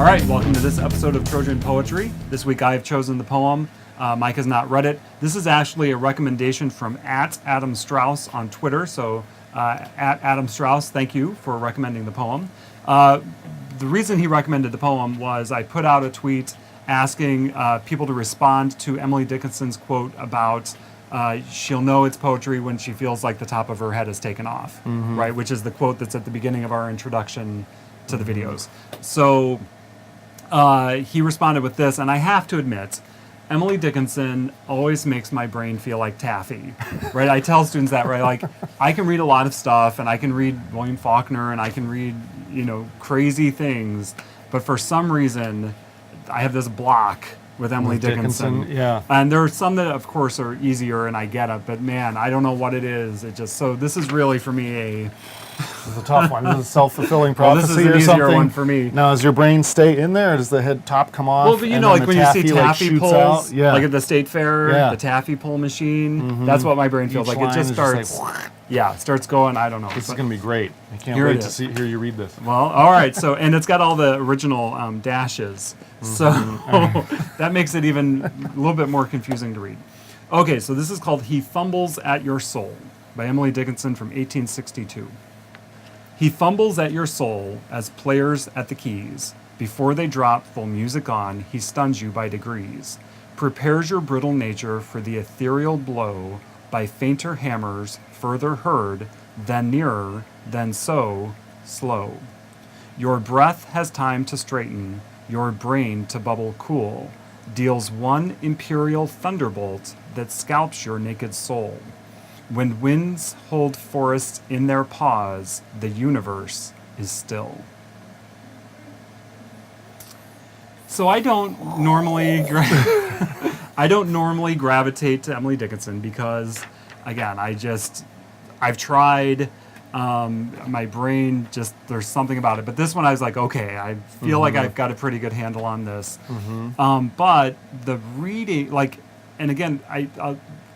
All right, welcome to this episode of Trojan Poetry. This week I have chosen the poem. Mike has not read it. This is actually a recommendation from @Adam Strauss on Twitter. So @Adam Strauss, thank you for recommending the poem. The reason he recommended the poem was I put out a tweet asking people to respond to Emily Dickinson's quote about she'll know it's poetry when she feels like the top of her head is taken off, right? Which is the quote that's at the beginning of our introduction to the videos. So he responded with this, and I have to admit, Emily Dickinson always makes my brain feel like taffy, right? I tell students that, right? Like, I can read a lot of stuff, and I can read William Faulkner, and I can read, crazy things, but for some reason, I have this block with Emily Dickinson. Yeah. And there are some that, of course, are easier, and I get it, but man, I don't know what it is. So this is really, for me, This is a tough one. This is a self-fulfilling well, prophecy this is an or easier something. one for me. Now, does your brain stay in there, or does the head top come off? Well, but and like then when the you see taffy, taffy shoots pulls, out? Yeah. like at the state fair, Yeah. the taffy pull machine, that's what my brain feels Each like. It line just is starts, like, it starts going, I don't know. this is going to be great. I can't Here it wait to is. hear you read this. Well, all right. So, and it's got all the original dashes. So that makes it even a little bit more confusing to read. Okay, so this is called He Fumbles at Your Soul by Emily Dickinson from 1862. He fumbles at your soul as players at the keys. Before they drop full music on, he stuns you by degrees. Prepares your brittle nature for the ethereal blow by fainter hammers further heard, then nearer, then so slow. Your breath has time to straighten, your brain to bubble cool, deals one imperial thunderbolt that scalps your naked soul. When winds hold forests in their paws, the universe is still. So I don't normally gravitate to Emily Dickinson because, again, I've tried. My brain just, there's something about it. But this one I was like, okay, I feel like I've got a pretty good handle on this. But the reading, and again,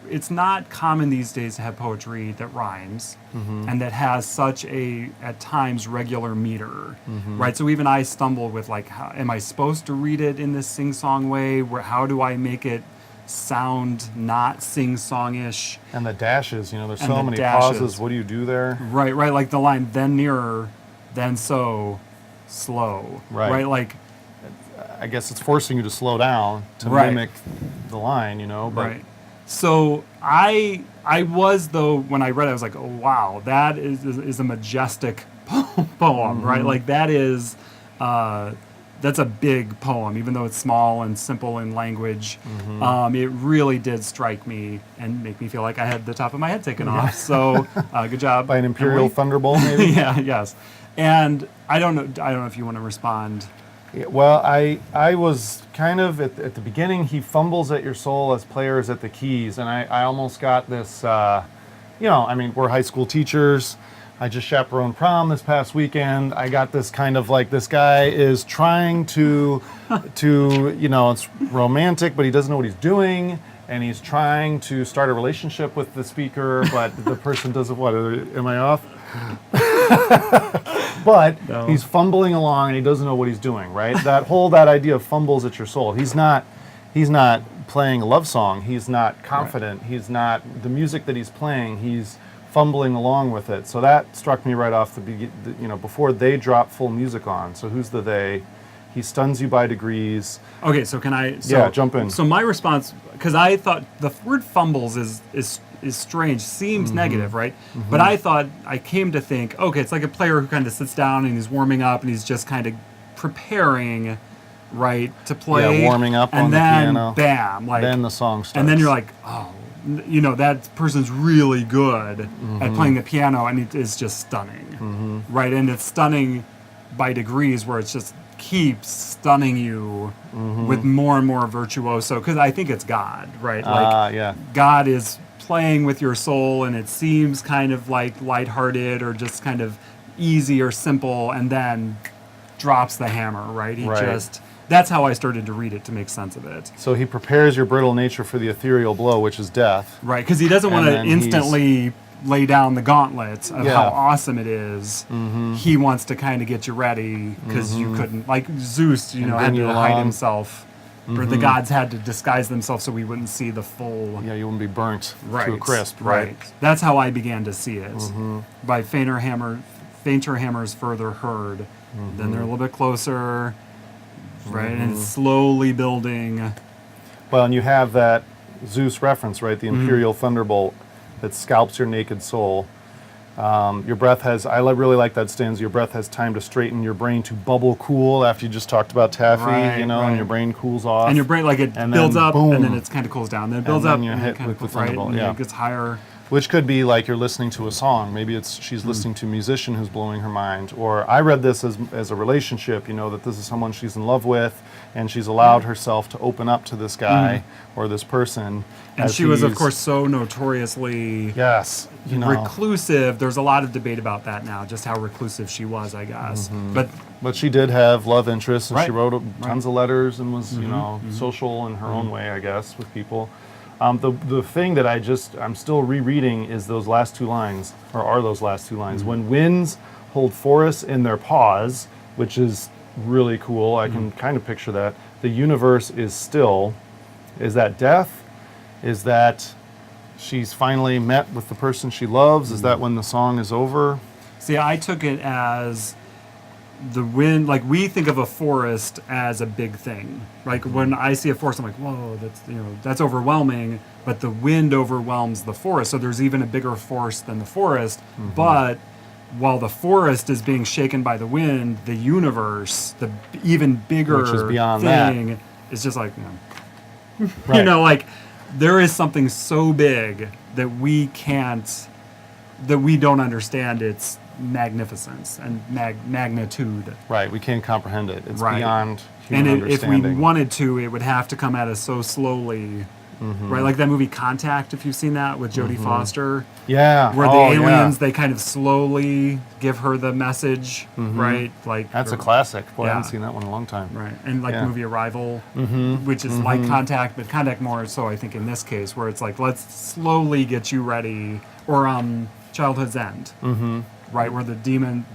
it's not common these days to have poetry that rhymes and that has such a, at times, regular meter, right? So even I stumble with am I supposed to read it in this sing-song way? How do I make it sound not sing-song-ish? And the dashes, there's And so the many dashes. pauses. What do you do there? Right, like the line, then nearer, then so slow. Right. Like, I guess it's forcing you to slow down to Right. mimic the line, but right. So I was, though, when I read it, I was like, oh, wow, that is a majestic poem, right? Like, that is, that's a big poem, even though it's small and simple in language. It really did strike me and make me feel like I had the top of my head taken off. So good job. by an imperial Emily. thunderbolt, maybe? Yeah, yes. And I don't know if you want to respond. Yeah, well, I was kind of, at the beginning, he fumbles at your soul as players at the keys, and I almost got this, we're high school teachers. I just chaperoned prom this past weekend. I got this kind of this guy is trying to it's romantic, but he doesn't know what he's doing, and he's trying to start a relationship with the speaker, but the person doesn't, am I off? But No. He's fumbling along and he doesn't know what he's doing, right? That idea of fumbles at your soul. He's not playing a love song. He's not confident. Right. He's not, the music that he's playing, he's fumbling along with it. So that struck me right off before they drop full music on. So who's the they? He stuns you by degrees. Okay, so can I? Yeah, jump in. So my response, because I thought the word fumbles is strange, seems negative, right? But I came to think, okay, it's like a player who kind of sits down and he's warming up and he's just kind of preparing, right, to play. Yeah, warming up and on the piano. And then, bam, then the song starts. And then you're like, oh, that person's really good at playing the piano, and it is just stunning, right? And it's stunning by degrees, where it's just keeps stunning you with more and more virtuoso, because I think it's God, right? Yeah. God is playing with your soul, and it seems kind of like lighthearted or just kind of easy or simple, and then drops the hammer, right? That's how I started to read it to make sense of it. So he prepares your brittle nature for the ethereal blow, which is death. Right, because he doesn't want to instantly lay down the gauntlet of Yeah. how awesome it is. He wants to kind of get you ready because you couldn't, like Zeus, you know, had bring to you hide along. himself, or the gods had to disguise themselves so we wouldn't see the full. Yeah, you wouldn't be burnt Right. to a crisp, Right. right? That's how I began to see it. By fainter hammers further heard. Then they're a little bit closer, right? And it's slowly building. Well, and you have that Zeus reference, right? The imperial thunderbolt that scalps your naked soul. Your breath has, really like that stanza, your breath has time to straighten your brain to bubble cool after you just talked about taffy, Right, you know, right. and your brain cools off. And your brain, like, it And builds then up, boom. and then it kind of cools down. Then it builds And up, then you're and hit it kind with of the right, thunderbolt, and yeah. it gets higher. Which could be like you're listening to a song. Maybe she's listening to a musician who's blowing her mind. Or I read this as a relationship, you know, that this is someone she's in love with, and she's allowed herself to open up to this guy or this person. And as she was, of he's- course, so notoriously yes, you know. reclusive. There's a lot of debate about that now, just how reclusive she was, I guess. But She did have love interests, and she Right. wrote tons of letters and was, you know, social in her own way, I guess, with people. The thing that I'm still rereading is those last two lines, or are those last two lines. When winds hold forests in their paws, which is really cool. I can kind of picture that. The universe is still. Is that death? Is that she's finally met with the person she loves? Is that when the song is over? see, I took it as the wind. Like, we think of a forest as a big thing. Like, when I see a forest, I'm like, whoa, that's overwhelming. But the wind overwhelms the forest, so there's even a bigger force than the forest. But while the forest is being shaken by the wind, the universe, the even bigger Which is beyond that. thing, is just like, you Right. know, like, there is something so big that we don't understand its magnificence and magnitude. Right, we can't comprehend it. It's Right. beyond And human if we understanding. wanted to, it would have to come at us so slowly. Right, like that movie Contact, if you've seen that, with Jodie Foster, Yeah. where the oh, yeah. aliens, they kind of slowly give her the message, right? Like, That's a or- classic. Boy, I Yeah. haven't seen that one in a long time. Right, and like Yeah. the movie Arrival, which is like Contact, but Contact more so, I think, in this case, where it's like, let's slowly get you ready, or Childhood's End, right, where the demon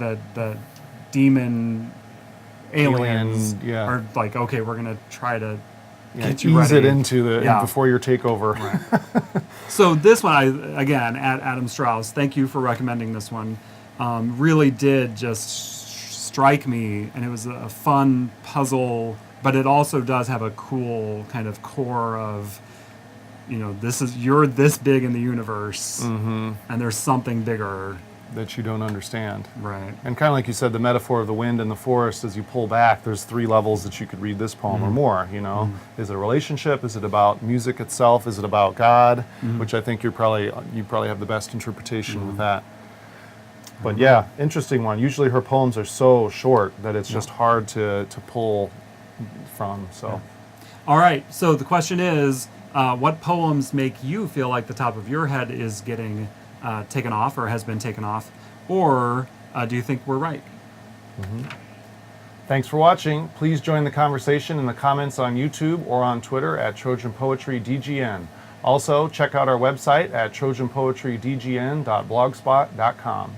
aliens Alien, yeah. are like, okay, we're gonna try to Yeah, get you ease ready. it into the Yeah. before your takeover. So this one, again, at Adam Strauss, thank you for recommending this one. Really did just strike me, and it was a fun puzzle, but it also does have a cool kind of core of, you know, you're this big in the universe, and there's something bigger, That you don't understand. right? And kind of like you said, the metaphor of the wind and the forest, as you pull back, there's three levels that you could read this poem or more, you know. Is it a relationship? Is it about music itself? Is it about God? Which I think you probably have the best interpretation with that. But yeah, interesting one. Usually her poems are so short that it's just hard to pull from, so. All right, so the question is, what poems make you feel like the top of your head is getting taken off or has been taken off? Or do you think we're right? Thanks for watching. Please join the conversation in the comments on YouTube or on Twitter at Trojan Poetry DGN. Also, check out our website at trojanpoetrydgn.blogspot.com.